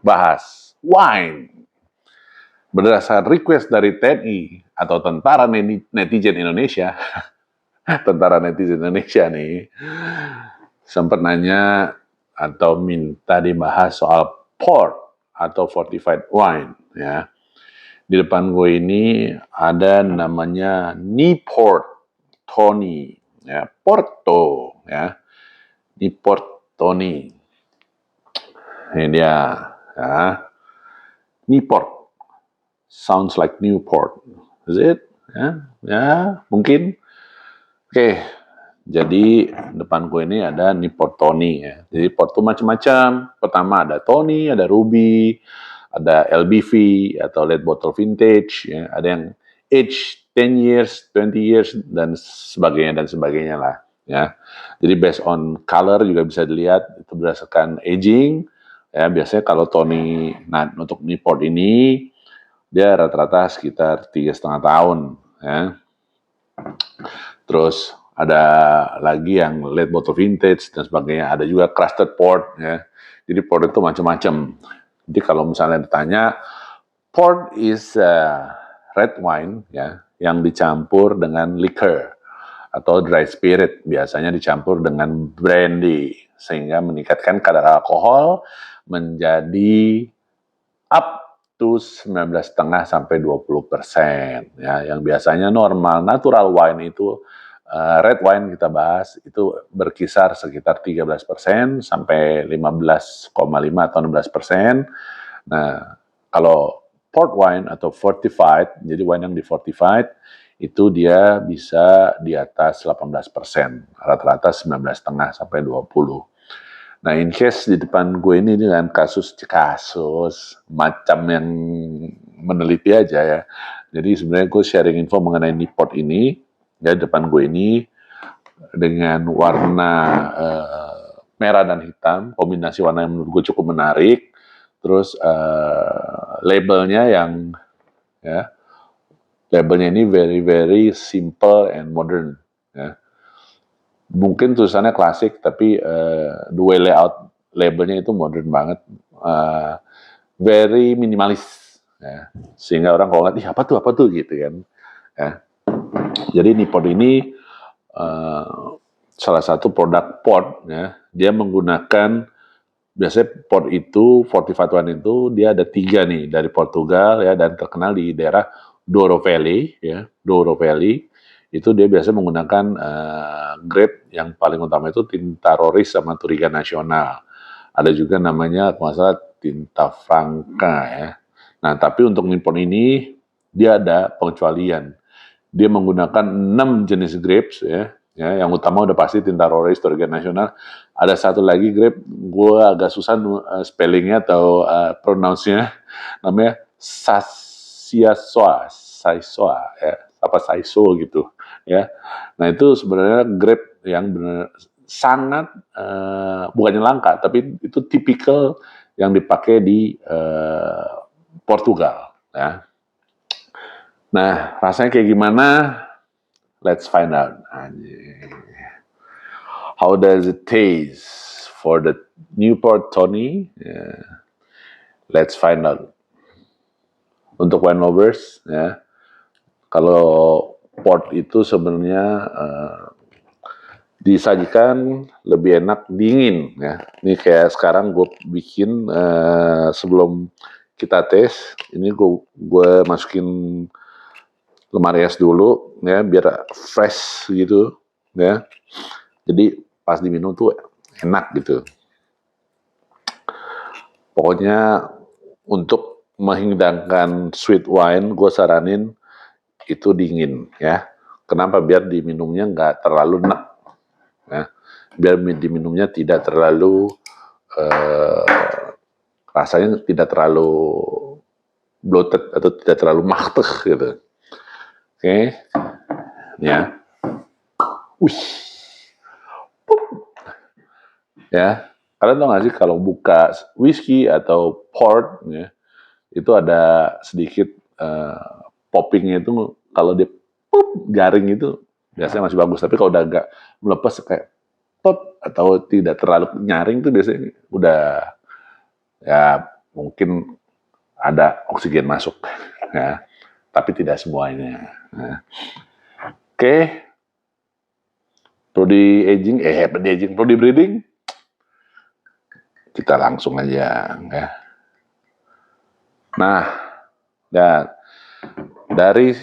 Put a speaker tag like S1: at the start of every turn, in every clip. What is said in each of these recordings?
S1: bahas wine. Berdasarkan request dari TNI atau tentara netizen Indonesia, tentara netizen Indonesia nih, sempat nanya atau minta dibahas soal port atau fortified wine, ya. Di depan gue ini ada namanya Newport Tony, ya, Porto, ya, Newport Tony. Ini dia, ya, Newport. Sounds like Newport, is it? Ya, mungkin. Oke, jadi depanku ini ada Newport Tony, ya. Jadi port itu macam-macam. Pertama ada Tony, ada Ruby, ada LBV atau late bottle vintage, ya. Ada yang age 10 years, 20 years dan sebagainya lah, ya. Jadi based on color juga bisa dilihat itu berdasarkan aging, ya. Biasanya kalau Tony, nah untuk Newport ini dia rata-rata sekitar 3,5 tahun, ya. Terus ada lagi yang late bottle vintage dan sebagainya. Ada juga crusted port, ya. Jadi port itu macam-macam. Jadi kalau misalnya ditanya, port is red wine, ya, yang dicampur dengan liquor atau dry spirit. Biasanya dicampur dengan brandy sehingga meningkatkan kadar alkohol menjadi up to 19,5 sampai 20%, ya. Yang biasanya normal natural wine itu red wine kita bahas itu berkisar sekitar 13% sampai 15,5 atau 16%. Nah, kalau port wine atau fortified, jadi wine yang di-fortified itu dia bisa di atas 18%, rata-rata 19,5 sampai 20. Nah, in case di depan gue ini dengan kasus macam yang meneliti aja, ya. Jadi sebenarnya gue sharing info mengenai Newport ini, ya, depan gue ini dengan warna merah dan hitam, kombinasi warna yang menurut gue cukup menarik. Terus labelnya yang, ya, labelnya ini very very simple and modern, ya. Mungkin tulisannya klasik, tapi the way layout labelnya itu modern banget, very minimalis, ya. Sehingga orang kalau lihat, apa tuh gitu kan, ya. Jadi Newport ini salah satu produk port, ya. Dia menggunakan, biasanya port itu, fortified wine itu dia ada 3 nih dari Portugal, ya, dan terkenal di daerah Douro Valley, ya, Douro Valley. Itu dia biasa menggunakan grape yang paling utama itu Tinta Roriz sama Touriga Nacional. Ada juga namanya kalau nggak salah Tinta Franca, ya. Nah, tapi untuk Newport ini dia ada pengecualian. Dia menggunakan 6 jenis grapes, ya. Ya, yang utama udah pasti Tinta Roriz, Touriga Nacional. Ada satu lagi grape, gue agak susah spellingnya atau pronounce-nya, namanya Saisoa, ya, apa Saiso gitu, ya. Nah, itu sebenarnya grape yang benar sangat bukannya langka, tapi itu tipikal yang dipakai di Portugal, ya. Nah, rasanya kayak gimana? Let's find out. How does it taste for the Newport Tony? Yeah. Let's find out. Untuk wine lovers, ya, kalau port itu sebenarnya disajikan lebih enak dingin, ya. Ini kayak sekarang gue bikin sebelum kita tes, ini gue masukin lemari es dulu, ya, biar fresh gitu, ya. Jadi pas diminum tuh enak gitu. Pokoknya untuk menghidangkan sweet wine, gue saranin itu dingin, ya. Kenapa? Biar diminumnya nggak terlalu enak, ya. Biar diminumnya tidak terlalu rasanya tidak terlalu bloated atau tidak terlalu mahteh gitu. Oke, ya. Wih, ya. Kalian tau gak sih kalau buka whisky atau port, ya, itu ada sedikit poppingnya itu, kalau dia garing itu biasanya masih bagus, tapi kalau udah agak melepas kayak pop atau tidak terlalu nyaring itu biasanya udah, ya, mungkin ada oksigen masuk, ya, tapi tidak semuanya. Nah, oke, prodi aging, prodi breeding, kita langsung aja, ya. Nah, dan dari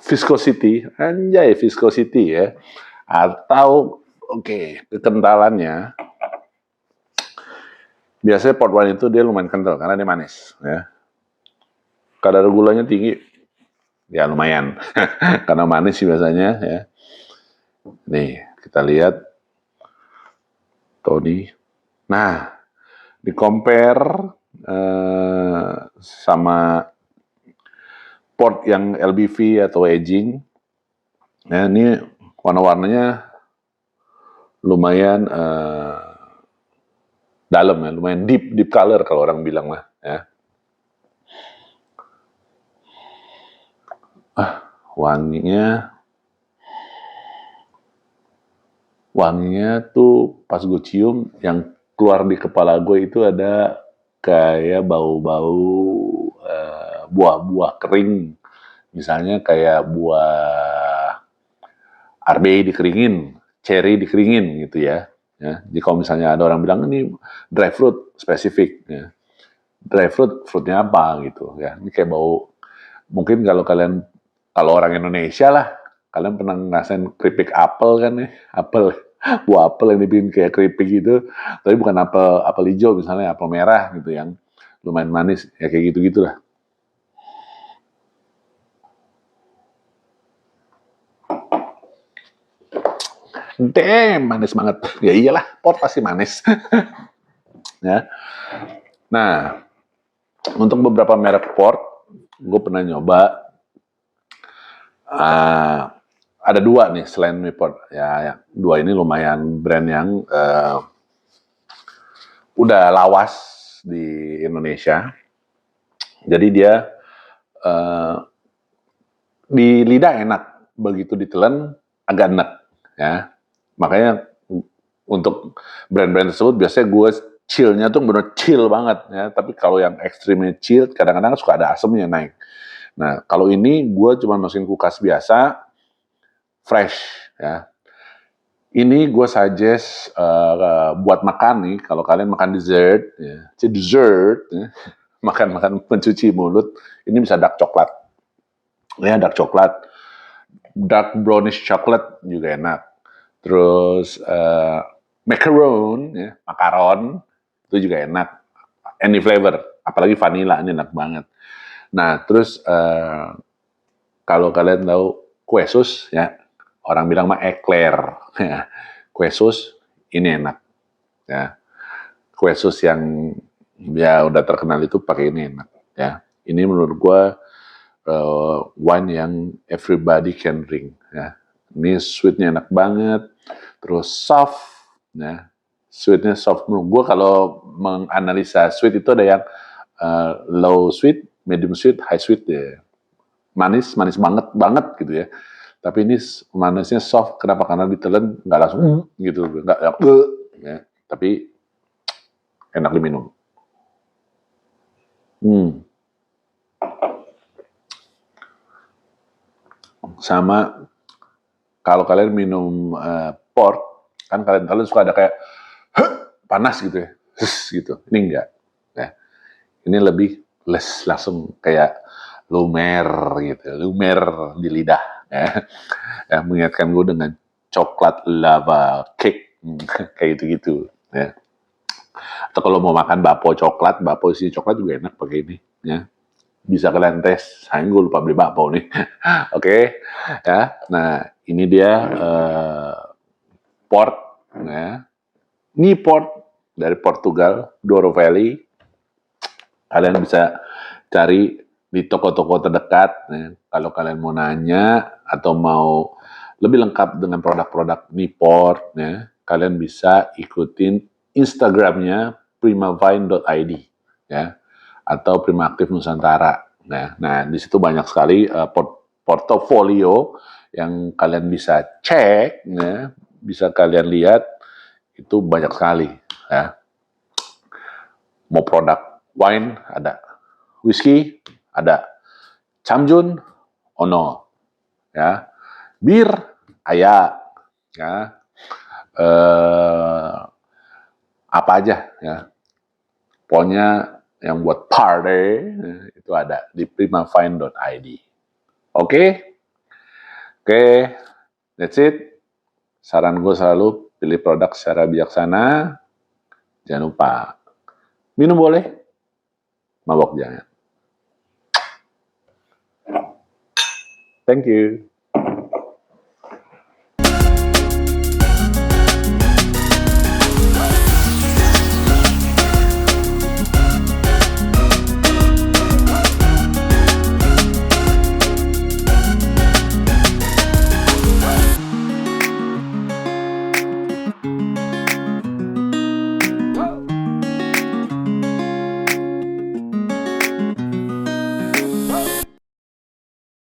S1: viscosity, anjay viscosity ya, atau kekentalannya. Biasanya port wine itu dia lumayan kental karena dia manis, ya. Kadar gulanya tinggi, ya lumayan, karena manis sih biasanya, ya. Nih kita lihat Tony. Nah, di compare sama port yang LBV atau aging, ya ini warna-warnanya lumayan dalam ya, lumayan deep color kalau orang bilang mah, ya. Wanginya tuh pas gue cium, yang keluar di kepala gue itu ada kayak bau-bau buah-buah kering, misalnya kayak buah RBI dikeringin, cherry dikeringin gitu ya. Ya, jadi kalau misalnya ada orang bilang ini dry fruit spesifik, ya. Dry fruitnya apa gitu ya? Ini kayak bau. Mungkin kalau orang Indonesia lah, kalian pernah ngerasain keripik apel kan ya? Apel, buah apel yang dibikin kayak keripik gitu, tapi bukan apel hijau misalnya, apel merah gitu yang lumayan manis, ya kayak gitu-gitulah. Damn, manis banget. Ya iyalah, port pasti manis. Ya. Nah, untuk beberapa merek port, gue pernah nyoba. Ada dua nih selain Newport. Ya, dua ini lumayan brand yang udah lawas di Indonesia. Jadi dia di lidah enak, begitu ditelan agak enak. Ya, makanya untuk brand-brand tersebut biasanya gue chill-nya tuh bener chill banget ya. Tapi kalau yang ekstrimnya chill, kadang-kadang suka ada asemnya naik. Nah, kalau ini gue cuma masukin kulkas biasa, fresh ya. Ini gue suggest buat makan nih, kalau kalian makan dessert, ya, ya, makan pencuci mulut, ini bisa dark coklat. Ya, dark coklat, dark brownish chocolate juga enak. Terus makaron itu juga enak. Any flavor, apalagi vanilla ini enak banget. Nah, terus kalau kalian tahu kue sus ya, orang bilang mah eclair. Kue sus ini enak. Ya. Kue sus yang ya udah terkenal itu pakai ini enak. Ya. Ini menurut gua wine yang everybody can drink. Ya. Ini sweetnya enak banget, terus soft, ya. Sweetnya soft. Menurut gue kalau menganalisa sweet itu ada yang low sweet, medium sweet, high sweet ya. Manis banget gitu ya. Tapi ini manisnya soft. Kenapa? Karena ditelan nggak langsung gitu, nggak ya. Tapi enak diminum. Sama kalau kalian minum port, kan kalian suka ada kayak panas gitu ya, gitu. Ini enggak. Ya. Ini lebih langsung kayak lumer gitu, lumer di lidah. Ya. Ya, mengingatkan gue dengan coklat lava cake, kayak gitu-gitu. Ya. Atau kalau mau makan bakpo isi coklat juga enak pakai ini. Ya. Bisa kalian tes. Sayang gue lupa beli bakpo nih. Oke, ya. Nah, ini dia port, ya. Ini port dari Portugal, Douro Valley. Kalian bisa cari di toko-toko terdekat. Ya. Kalau kalian mau nanya atau mau lebih lengkap dengan produk-produk Newport, ya, kalian bisa ikutin Instagramnya primavine.id, ya, atau Prima Aktif Nusantara. Nah, di situ banyak sekali portofolio yang kalian bisa cek, ya, bisa kalian lihat, itu banyak sekali. Ya. Mau produk Wine ada, whisky ada, chamjun ono, ya, bir aya, ya, apa aja, ya, pokoknya yang buat party itu ada di primafine.id. Oke, oke, that's it. Saran gue selalu pilih produk secara bijaksana. Jangan lupa minum boleh, mabok jangan. Thank you.